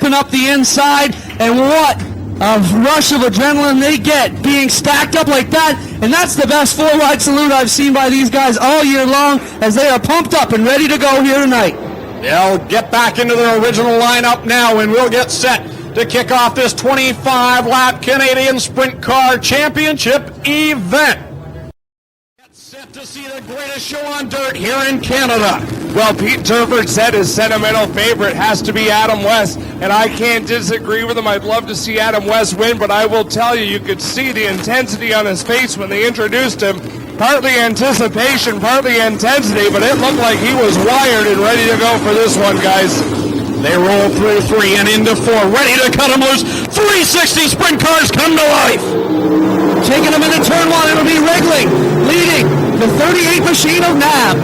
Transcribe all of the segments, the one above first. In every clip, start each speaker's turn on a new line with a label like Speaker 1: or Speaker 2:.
Speaker 1: open up the inside, and what a rush of adrenaline they get being stacked up like that. And that's the best four-wide salute I've seen by these guys all year long, as they are pumped up and ready to go here tonight.
Speaker 2: They'll get back into their original lineup now, and we'll get set to kick off this 25-lap Canadian Sprint Car Championship event. Get set to see the greatest show on dirt here in Canada.
Speaker 3: Well, Pete Turford said his sentimental favorite has to be Adam West, and I can't disagree with him. I'd love to see Adam West win, but I will tell you could see the intensity on his face when they introduced him. Partly anticipation, partly intensity, but it looked like he was wired and ready to go for this one, guys.
Speaker 2: They roll through 3 and into 4, ready to cut them loose. 360 sprint cars come to life.
Speaker 1: Taking them into turn 1, it'll be Wriggling, leading the 38 machine of Nab.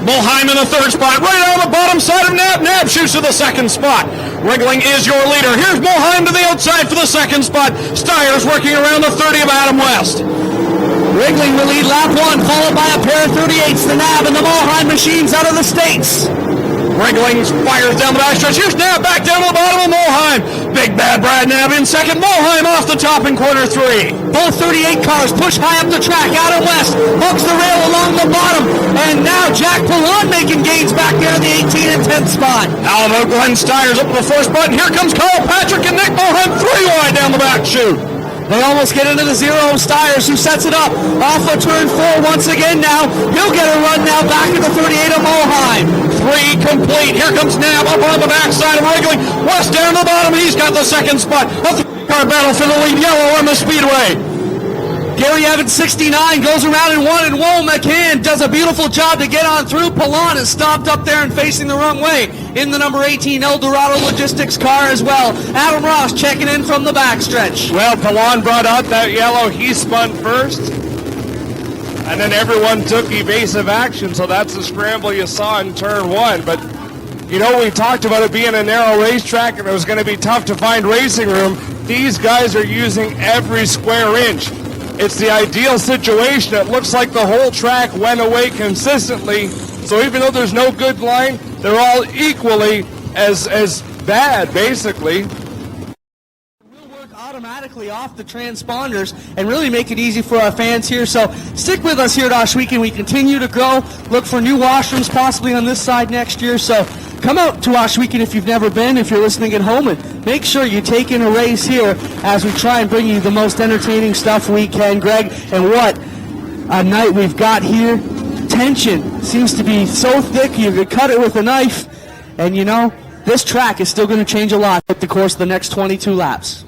Speaker 2: Mulheim in the third spot, right on the bottom side of Nab. Nab shoots to the second spot. Wriggling is your leader. Here's Mulheim to the outside for the second spot. Steyer's working around the 30 of Adam West.
Speaker 1: Wriggling will lead lap 1, followed by a pair of 38s, the Nab and the Mulheim machines out of the States.
Speaker 2: Wriggling fires down the backstretch. Here's Nab back down to the bottom of Mulheim. Big bad Brad Nab in second. Mulheim off the top in corner 3.
Speaker 1: Both 38 cars push high up the track. Adam West hooks the rail along the bottom. And now Jack Pallon making gains back there in the 18 and 10th spot.
Speaker 2: Alamo Glenn Steyer's up to the 4th spot. And here comes Kyle Patrick and Nick Mulheim 3 wide down the back chute.
Speaker 1: They almost get into the 0 of Steyer's, who sets it up off of turn 4 once again now. He'll get a run now back to the 38 of Mulheim.
Speaker 2: 3 complete. Here comes Nab up on the backside of Wriggling. West down the bottom. He's got the second spot. A car battle for the lead. Yellow on the speedway.
Speaker 1: Gary Evans, 69, goes around in 1, and Woe McCann does a beautiful job to get on through. Pallon is stopped up there and facing the wrong way in the number 18 Eldorado Logistics car as well. Adam Ross checking in from the backstretch.
Speaker 3: Well, Pallon brought out that yellow. He spun first, and then everyone took evasive action, so that's the scramble you saw in turn 1. But, you know, we talked about it being a narrow racetrack and it was going to be tough to find racing room. These guys are using every square inch. It's the ideal situation. It looks like the whole track went away consistently. So even though there's no good line, they're all equally as bad, basically.
Speaker 1: We'll work automatically off the transponders and really make it easy for our fans here. So stick with us here at Ohsweken. We continue to grow. Look for new washrooms possibly on this side next year. So come out to Ohsweken if you've never been, if you're listening at home, and make sure you take in a race here as we try and bring you the most entertaining stuff we can, Greg. And what a night we've got here. Tension seems to be so thick you could cut it with a knife. And you know, this track is still going to change a lot over the course of the next 22 laps.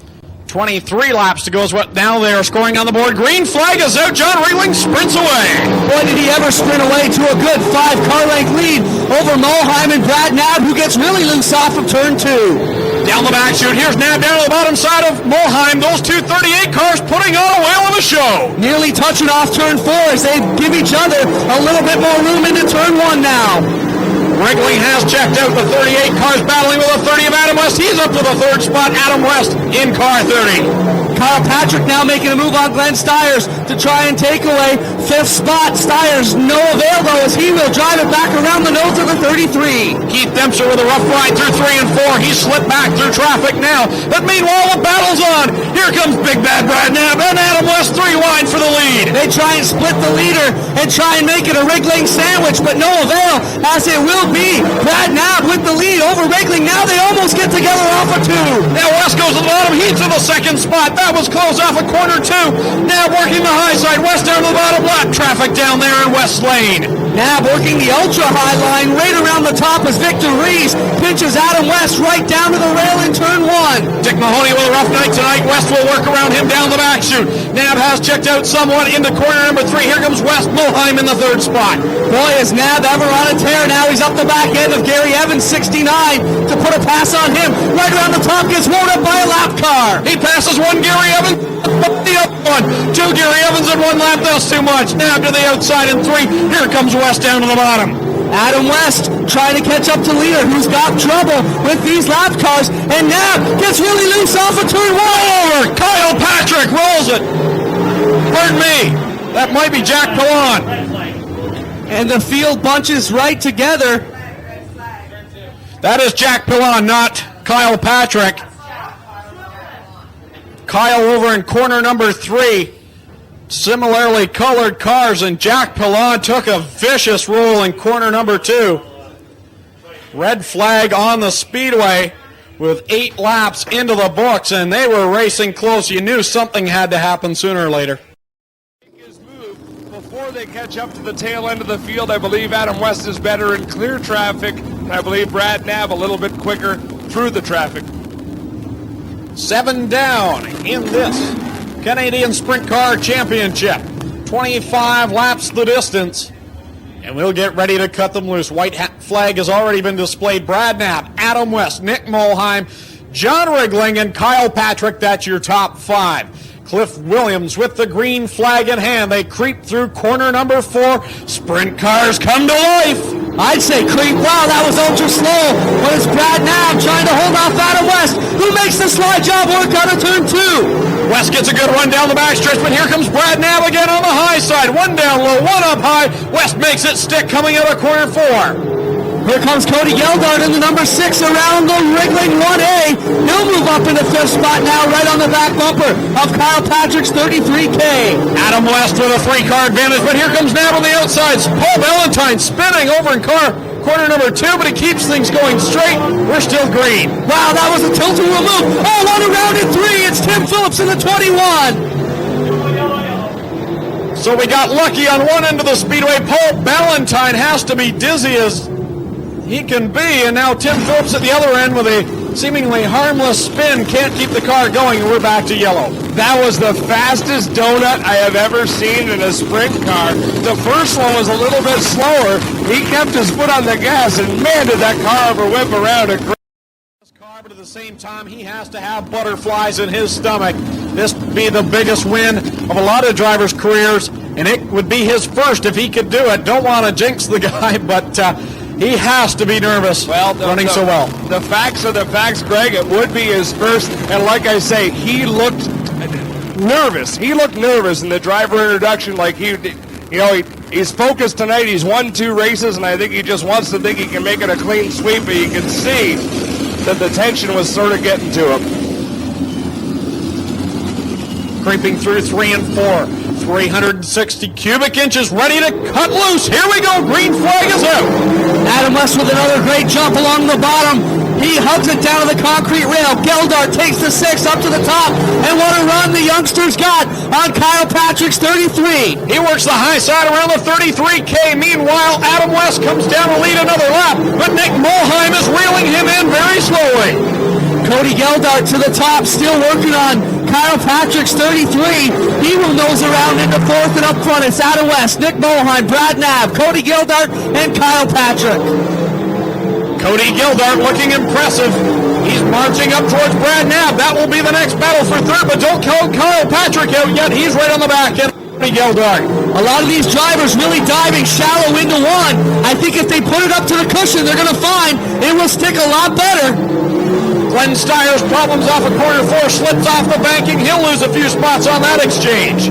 Speaker 2: 23 laps to go is what now they are scoring on the board. Green flag is out. John Wriggling sprints away.
Speaker 1: Boy, did he ever sprint away to a good 5-car length lead over Mulheim and Brad Nab, who gets really loose off of turn 2.
Speaker 2: Down the back chute, here's Nab down to the bottom side of Mulheim. Those two 38 cars putting on a whale of a show.
Speaker 1: Nearly touching off turn 4 as they give each other a little bit more room into turn 1 now.
Speaker 2: Wriggling has checked out the 38 cars battling with the 30 of Adam West. He's up to the 3rd spot. Adam West in car 30.
Speaker 1: Kyle Patrick now making a move on Glenn Steyer's to try and take away 5th spot. Steyer's no avail though as he will drive it back around the nose of the 33.
Speaker 2: Keith Dempster with a rough ride through 3 and 4. He slipped back through traffic now. But meanwhile the battle's on. Here comes Big Bad Brad Nab and Adam West 3 wide for the lead.
Speaker 1: They try and split the leader and try and make it a Wriggling sandwich, but no avail as it will be Brad Nab with the lead over Wriggling. Now they almost get together off of 2.
Speaker 2: Now West goes to the bottom. He's to the 2nd spot. That was close off of corner 2. Nab working the high side. West down to the bottom lap. Traffic down there in West Lane.
Speaker 1: Nab working the ultra high line right around the top as Victor Rees pinches Adam West right down to the rail in turn 1.
Speaker 2: Dick Mahoney with a rough night tonight. West will work around him down the back chute. Nab has checked out somewhat into corner number 3. Here comes West. Mulheim in the 3rd spot.
Speaker 1: Boy, is Nab ever on a tear. Now he's up the back end of Gary Evans, 69, to put a pass on him. Right around the top, gets rolled up by a lap car.
Speaker 2: He passes one Gary Evans, the other one. 2 Gary Evans in 1 lap. That's too much. Nab to the outside in 3. Here comes West down to the bottom.
Speaker 1: Adam West trying to catch up to leader, who's got trouble with these lap cars, and Nab gets really loose off of turn 1.
Speaker 2: Over. Kyle Patrick rolls it. Pardon me. That might be Jack Pallon.
Speaker 1: And the field bunches right together.
Speaker 2: That is Jack Pallon, not Kyle Patrick. Kyle over in corner number 3. Similarly colored cars, and Jack Pillon took a vicious roll in corner number 2. Red flag on the speedway with 8 laps into the books, and they were racing close. You knew something had to happen sooner or later.
Speaker 3: His move before they catch up to the tail end of the field. I believe Adam West is better in clear traffic, and I believe Brad Knapp a little bit quicker through the traffic.
Speaker 2: 7 down in this Canadian Sprint Car Championship. 25 laps the distance, and we'll get ready to cut them loose. White flag has already been displayed. Brad Knapp, Adam West, Nick Mulheim, John Rigling, and Kyle Patrick. That's your top 5. Cliff Williams with the green flag in hand. They creep through corner number 4. Sprint cars come to life.
Speaker 1: I'd say creep. Wow, that was ultra slow. But it's Brad Knapp trying to hold off Adam West, who makes the slide job work out of turn 2.
Speaker 2: West gets a good run down the backstretch, but here comes Brad Knapp again on the high side. 1 down low, 1 up high. West makes it stick coming out of corner 4.
Speaker 1: Here comes Cody Geldart in the number 6 around the Rigling 1A. He'll move up in the 5th spot now, right on the back bumper of Kyle Patrick's 33K.
Speaker 2: Adam West with a 3-car advantage, but here comes Knapp on the outsides. Paul Valentine spinning over in corner number 2, but he keeps things going straight. We're still green.
Speaker 1: Wow, that was a tilt-a-wheel move. Oh, on around in 3. It's Tim Phillips in the 21.
Speaker 2: So we got lucky on one end of the speedway. Paul Valentine has to be dizzy as he can be, and now Tim Phillips at the other end with a seemingly harmless spin can't keep the car going, and we're back to yellow.
Speaker 3: That was the fastest donut I have ever seen in a sprint car. The first one was a little bit slower. He kept his foot on the gas, and man, did that car ever whip around a
Speaker 2: car, but at the same time, he has to have butterflies in his stomach. This would be the biggest win of a lot of drivers' careers, and it would be his first if he could do it. Don't want to jinx the guy, but he has to be nervous running so well.
Speaker 3: The facts are the facts, Greg. It would be his first, and like I say, he looked nervous. He looked nervous in the driver introduction, like he's focused tonight. He's won 2 races, and I think he just wants to think he can make it a clean sweep, but you can see that the tension was sort of getting to him.
Speaker 2: Creeping through 3 and 4. 360 cubic inches ready to cut loose. Here we go. Green flag is out.
Speaker 1: Adam West with another great jump along the bottom. He hugs it down to the concrete rail. Geldart takes the 6 up to the top. And what a run the youngsters got on Kyle Patrick's 33.
Speaker 2: He works the high side around the 33K. Meanwhile, Adam West comes down to lead another lap. But Nick Mulheim is reeling him in very slowly.
Speaker 1: Cody Geldart to the top, still working on Kyle Patrick's 33. He will nose around into 4th, and up front it's Adam West, Nick Mulheim, Brad Knapp, Cody Geldart, and Kyle Patrick.
Speaker 2: Cody Geldart looking impressive. He's marching up towards Brad Knapp. That will be the next battle for 3rd, but don't count Kyle Patrick out yet. He's right on the back end. Cody Geldart.
Speaker 1: A lot of these drivers really diving shallow into 1. I think if they put it up to the cushion, they're going to find it will stick a lot better.
Speaker 2: Glenn Steyer's problems off of corner 4, slips off the banking. He'll lose a few spots on that exchange.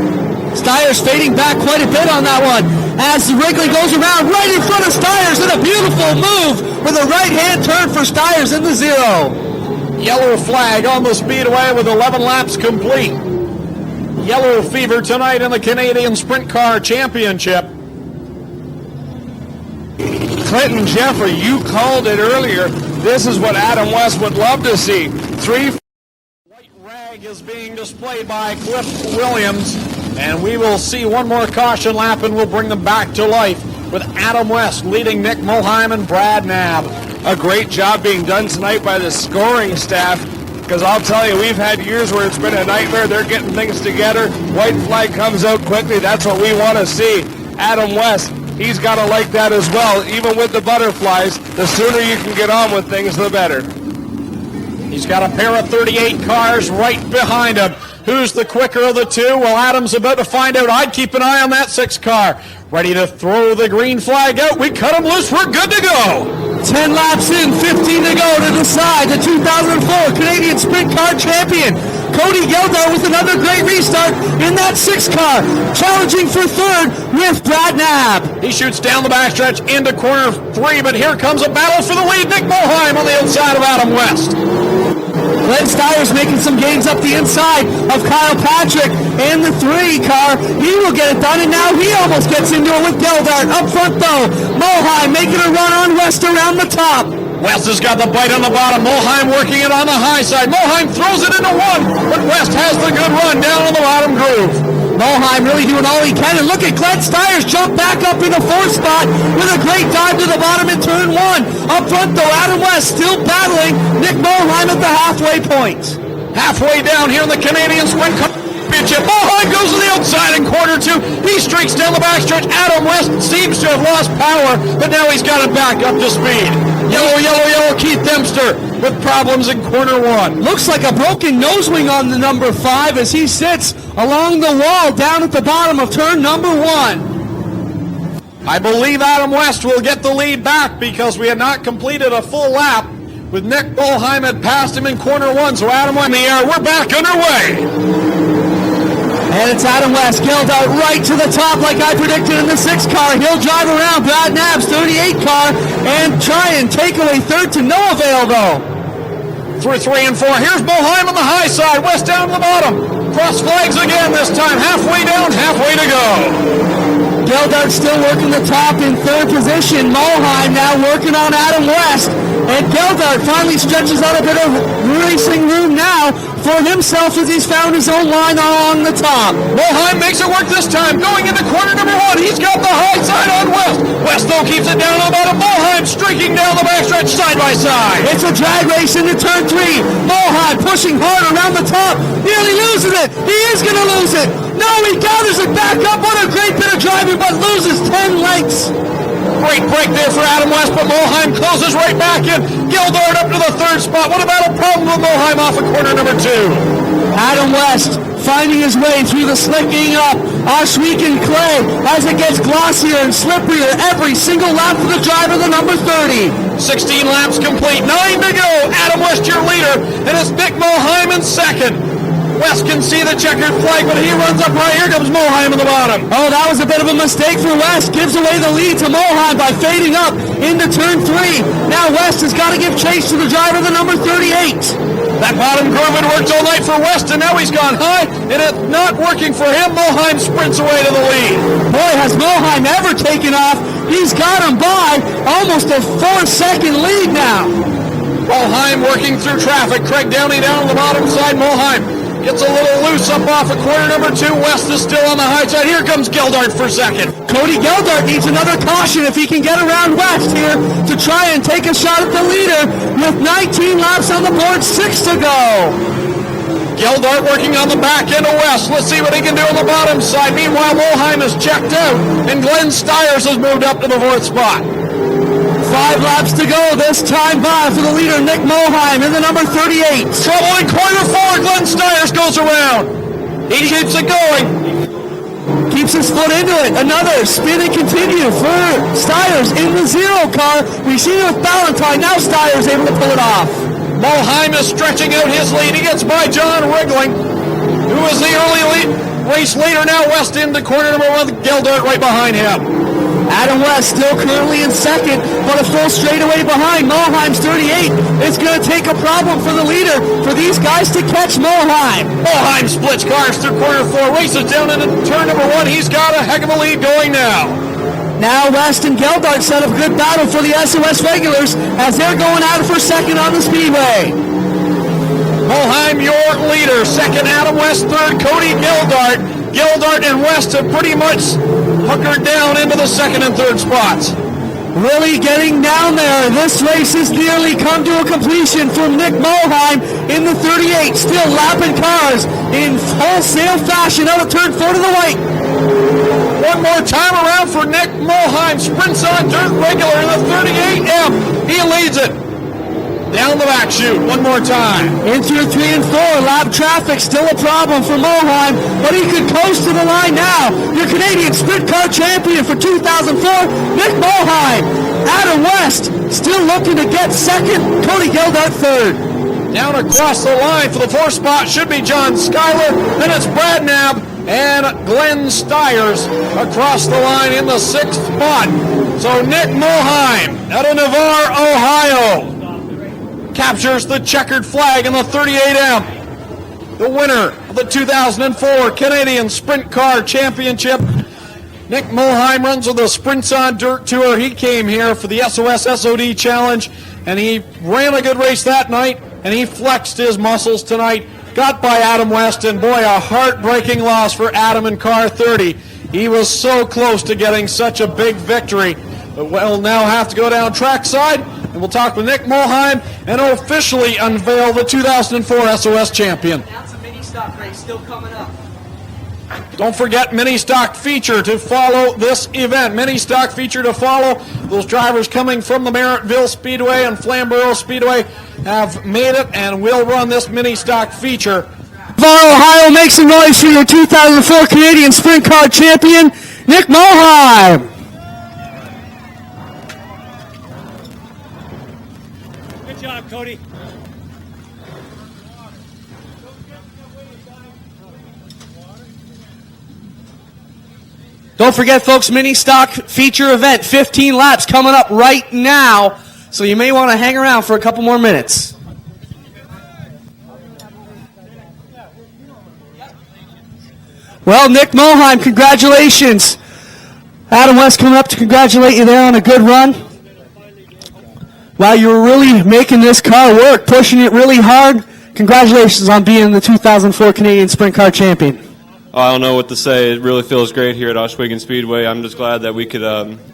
Speaker 1: Steyer's fading back quite a bit on that one as Wrigley goes around right in front of Steyer's in a beautiful move with a right-hand turn for Steyer's in the 0.
Speaker 2: Yellow flag on the speedway with 11 laps complete. Yellow fever tonight in the Canadian Sprint Car Championship.
Speaker 3: Clinton Jeffrey, you called it earlier. This is what Adam West would love to see. 3
Speaker 2: white rag is being displayed by Cliff Williams, and we will see one more caution lap, and we'll bring them back to life with Adam West leading Nick Mulheim and Brad Knapp.
Speaker 3: A great job being done tonight by the scoring staff, because I'll tell you, we've had years where it's been a nightmare. They're getting things together. White flag comes out quickly. That's what we want to see. Adam West, he's got to like that as well. Even with the butterflies, the sooner you can get on with things, the better.
Speaker 2: He's got a pair of 38 cars right behind him. Who's the quicker of the 2? Well, Adam's about to find out. I'd keep an eye on that 6 car. Ready to throw the green flag out. We cut him loose. We're good to go.
Speaker 1: 10 laps in, 15 to go to decide the 2004 Canadian Sprint Car Champion. Cody Geldart with another great restart in that 6 car, challenging for 3rd with Brad Knapp.
Speaker 2: He shoots down the backstretch into corner 3, but here comes a battle for the lead. Nick Mulheim on the outside of Adam West.
Speaker 1: Glenn Steyer's making some gains up the inside of Kyle Patrick and the 3 car. He will get it done, and now he almost gets into it with Geldart. Up front, though, Moheim making a run on West around the top.
Speaker 2: West has got the bite on the bottom. Moheim working it on the high side. Moheim throws it into 1, but West has the good run down on the bottom groove.
Speaker 1: Moheim really doing all he can, and look at Glenn Steyer's jump back up in the 4th spot with a great dive to the bottom in turn 1. Up front, though, Adam West still battling Nick Moheim at the halfway point.
Speaker 2: Halfway down here in the Canadian Sprint Car Championship, Moheim goes to the outside in quarter 2. He streaks down the backstretch. Adam West seems to have lost power, but now he's got it back up to speed. Yellow, Keith Dempster with problems in corner 1.
Speaker 1: Looks like a broken nose wing on the number 5 as he sits along the wall down at the bottom of turn number 1.
Speaker 2: I believe Adam West will get the lead back because we had not completed a full lap with Nick Moheim had passed him in corner 1. So Adam West in the air. We're back underway.
Speaker 1: And it's Adam West, Geldart right to the top like I predicted in the 6 car. He'll drive around Brad Knapp's 38 car and try and take away 3rd to no avail, though.
Speaker 2: Through 3 and 4. Here's Moheim on the high side. West down the bottom. Cross flags again this time. Halfway down, halfway to go.
Speaker 1: Geldart still working the top in 3rd position. Moheim now working on Adam West. And Geldart finally stretches out a bit of racing room now for himself as he's found his own line along the top.
Speaker 2: Moheim makes it work this time. Going into corner number 1. He's got the high side on West. West, though, keeps it down on the bottom. Moheim streaking down the backstretch side by side.
Speaker 1: It's a drag race into turn 3. Moheim pushing hard around the top. Nearly losing it. He is going to lose it. No, he gathers it back up. What a great bit of driving, but loses 10 lengths.
Speaker 2: Great break there for Adam West, but Moheim closes right back in. Geldart up to the 3rd spot. What about a problem with Moheim off of corner number 2?
Speaker 1: Adam West finding his way through the slicking up Oshweek clay as it gets glossier and slipperier every single lap for the driver, the number 30.
Speaker 2: 16 laps complete, 9 to go. Adam West your leader, and it's Nick Moheim in 2nd. West can see the checkered flag, but he runs up right. Here comes Moheim in the bottom.
Speaker 1: Oh, that was a bit of a mistake for West. Gives away the lead to Moheim by fading up into turn 3. Now West has got to give chase to the driver, the number 38.
Speaker 2: That bottom groove had worked all night for West, and now he's gone high, and it's not working for him. Moheim sprints away to the lead.
Speaker 1: Boy, has Moheim ever taken off. He's got him by almost a 4-second lead now.
Speaker 2: Moheim working through traffic. Craig Downey down on the bottom side. Moheim gets a little loose up off of corner number 2. West is still on the high side. Here comes Geldart for 2nd.
Speaker 1: Cody Geldart needs another caution if he can get around West here to try and take a shot at the leader with 19 laps on the board, 6 to go.
Speaker 2: Geldart working on the back end of West. Let's see what he can do on the bottom side. Meanwhile, Moheim is checked out, and Glenn Steyers has moved up to the 4th spot.
Speaker 1: 5 laps to go this time by for the leader, Nick Moheim, in the number 38.
Speaker 2: Trouble in corner 4. Glenn Steyers goes around. He keeps it going.
Speaker 1: Keeps his foot into it. Another spin and continue for Steyers in the 0 car. We see it with Ballantyne. Now Steyers able to pull it off.
Speaker 2: Moheim is stretching out his lead. He gets by John Wriggling, who is the early race leader. Now West into corner number 1. Geldart right behind him.
Speaker 1: Adam West still currently in 2nd, but a full straightaway behind. Moheim's 38. It's going to take a problem for the leader for these guys to catch Moheim.
Speaker 2: Moheim splits cars through corner 4, races down into turn number 1. He's got a heck of a lead going now.
Speaker 1: Now West and Geldart set up good battle for the SOS regulars as they're going out for 2nd on the speedway.
Speaker 2: Moheim your leader, 2nd Adam West, 3rd Cody Geldart. Geldart and West have pretty much hunkered down into the 2nd and 3rd spots.
Speaker 1: Really getting down there. This race has nearly come to a completion for Nick Moheim in the 38. Still lapping cars in wholesale fashion out of turn 4 to the right.
Speaker 2: One more time around for Nick Moheim. Sprints on dirt regular in the 38M. He leads it. Down the back chute, one more time.
Speaker 1: Into 3 and 4, lap traffic, still a problem for Moheim, but he could coast to the line now. Your Canadian Sprint Car champion for 2004, Nick Moheim. Adam West, still looking to get 2nd, Cody Geldart 3rd.
Speaker 2: Down across the line for the 4th spot should be John Schuyler, then it's Brad Knapp and Glenn Steyers across the line in the 6th spot. So Nick Moheim out of Navarre, Ohio, captures the checkered flag in the 38M. The winner of the 2004 Canadian Sprint Car Championship. Nick Mulheim runs with the Sprints on Dirt Tour. He came here for the SOS SOD Challenge, and he ran a good race that night, and he flexed his muscles tonight. Got by Adam West, and boy, a heartbreaking loss for Adam in car 30. He was so close to getting such a big victory, but we'll now have to go down trackside, and we'll talk with Nick Mulheim and officially unveil the 2004 SOS champion.
Speaker 1: That's a mini stock race still coming up.
Speaker 2: Don't forget mini stock feature to follow this event. Mini stock feature to follow. Those drivers coming from the Merrittville Speedway and Flamborough Speedway have made it and will run this mini stock feature.
Speaker 1: Ohio, make some noise for your 2004 Canadian Sprint Car Champion, Nick Mulheim.
Speaker 4: Good job, Cody.
Speaker 1: Don't forget, folks, mini stock feature event, 15 laps coming up right now, so you may want to hang around for a couple more minutes. Well, Nick Mulheim, congratulations. Adam West coming up to congratulate you there on a good run. Wow, you were really making this car work, pushing it really hard. Congratulations on being the 2004 Canadian Sprint Car Champion.
Speaker 5: I don't know what to say. It really feels great here at Ohsweken Speedway. I'm just glad that we could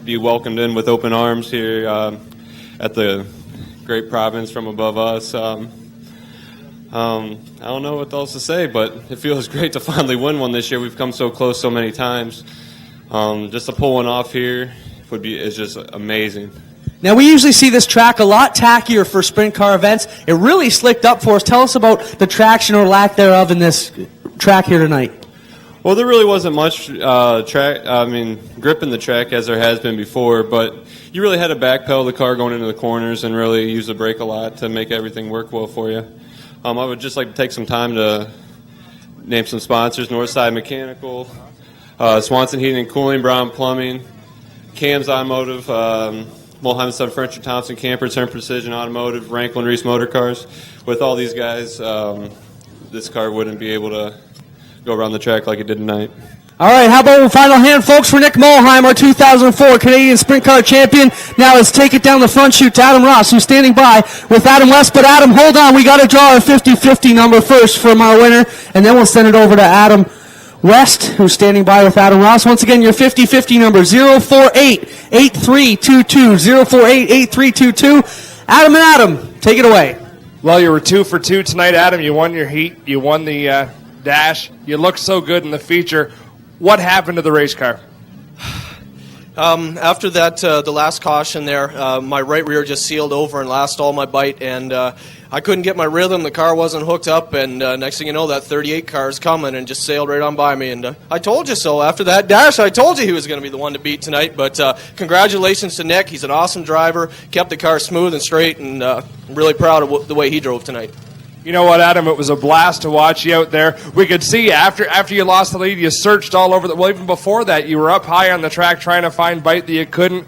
Speaker 5: be welcomed in with open arms here at the great province from above us. I don't know what else to say, but it feels great to finally win one this year. We've come so close so many times. Just to pull one off here is just amazing.
Speaker 1: Now, we usually see this track a lot tackier for sprint car events. It really slicked up for us. Tell us about the traction or lack thereof in this track here tonight.
Speaker 5: Well, there really wasn't much grip in the track as there has been before, but you really had to backpedal the car going into the corners and really use the brake a lot to make everything work well for you. I would just like to take some time to name some sponsors: Northside Mechanical, Swanson Heating and Cooling, Brown Plumbing, Cam's Automotive, Mulheim Son Furniture, Thompson Camper, Turn Precision Automotive, Rankin Reese Motor Cars. With all these guys, this car wouldn't be able to go around the track like it did tonight.
Speaker 1: All right, how about a final hand, folks, for Nick Mulheim, our 2004 Canadian Sprint Car Champion. Now let's take it down the front chute to Adam Ross, who's standing by with Adam West. But Adam, hold on, we got to draw a 50-50 number first from our winner, and then we'll send it over to Adam West, who's standing by with Adam Ross. Once again, your 50-50 number, 048-8322, 048-8322. Adam and Adam, take it away.
Speaker 3: Well, you were 2 for 2 tonight, Adam. You won your heat. You won the dash. You looked so good in the feature. What happened to the race car?
Speaker 6: After that, the last caution there, my right rear just sealed over and lost all my bite, and I couldn't get my rhythm. The car wasn't hooked up, and next thing you know, that 38 car is coming and just sailed right on by me. And I told you so. After that dash, I told you he was going to be the one to beat tonight. But congratulations to Nick. He's an awesome driver. Kept the car smooth and straight, and I'm really proud of the way he drove tonight.
Speaker 3: You know what, Adam? It was a blast to watch you out there. We could see you after you lost the lead, you searched all over well, even before that, you were up high on the track trying to find bite that you couldn't.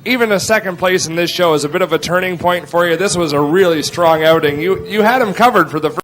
Speaker 3: Even a second place in this show is a bit of a turning point for you. This was a really strong outing. You had him covered for the first